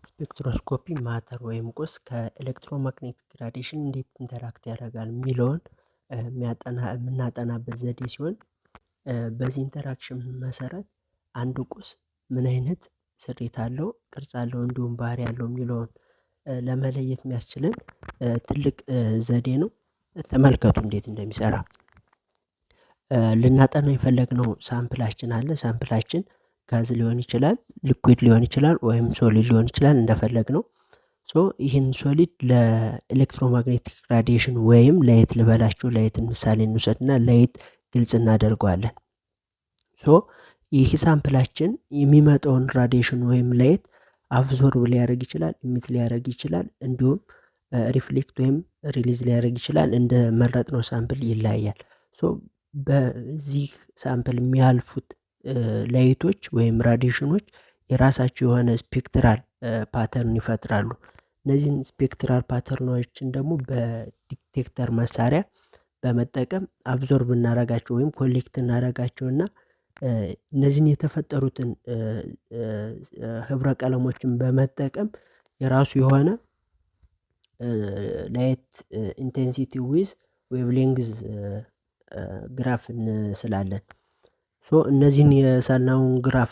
ስፔክትሮስኮፒ ማተር ወይም ቁስ ከኤሌክትሮማግኔቲክ ራዲዬሽን እንዴት ኢንተራክት ያደርጋል የሚለውን የምናጠናበት ዘዴ ሲሆን በዚህ ኢንተራክሽን መሰረት አንድ ቁስ ምን አይነት ስሪት አለው፣ ቅርጽ አለው፣ እንዲሁም ባህሪ አለው የሚለውን ለመለየት የሚያስችልን ትልቅ ዘዴ ነው። ተመልከቱ እንዴት እንደሚሰራ። ልናጠናው የፈለግነው ሳምፕላችን አለ። ሳምፕላችን ጋዝ ሊሆን ይችላል፣ ሊኩዊድ ሊሆን ይችላል፣ ወይም ሶሊድ ሊሆን ይችላል እንደፈለግነው። ይህን ሶሊድ ለኤሌክትሮማግኔቲክ ራዲዬሽን ወይም ላይት ልበላችሁ፣ ላይትን ምሳሌ እንውሰድና ላይት ግልጽ እናደርገዋለን። ይህ ሳምፕላችን የሚመጣውን ራዲዬሽን ወይም ላይት አብዞርብ ሊያደርግ ይችላል፣ ኢሚት ሊያደርግ ይችላል፣ እንዲሁም ሪፍሌክት ወይም ሪሊዝ ሊያደርግ ይችላል። እንደ መረጥነው ሳምፕል ይለያያል። በዚህ ሳምፕል የሚያልፉት ላይቶች ወይም ራዲዬሽኖች የራሳቸው የሆነ ስፔክትራል ፓተርን ይፈጥራሉ። እነዚህን ስፔክትራል ፓተርኖችን ደግሞ በዲቴክተር መሳሪያ በመጠቀም አብዞርብ እናደርጋቸው ወይም ኮሌክት እናደርጋቸው እና እነዚህን የተፈጠሩትን ህብረ ቀለሞችን በመጠቀም የራሱ የሆነ ላይት ኢንቴንሲቲ ዊዝ ዌቭ ሌንግዝ ግራፍ እንስላለን። እነዚህን የሰልነውን ግራፍ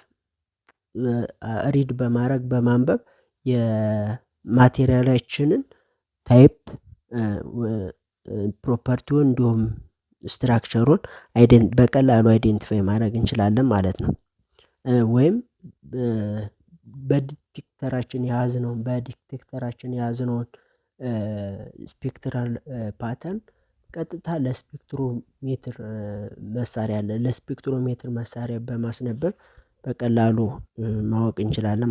ሪድ በማድረግ በማንበብ የማቴሪያላችንን ታይፕ ፕሮፐርቲውን እንዲሁም ስትራክቸሩን በቀላሉ አይዴንቲፋይ ማድረግ እንችላለን ማለት ነው። ወይም በዲቴክተራችን የያዝነውን ስፔክትራል ፓተርን ቀጥታ ለስፔክትሮሜትር መሳሪያ በማስነበብ በቀላሉ ማወቅ እንችላለን።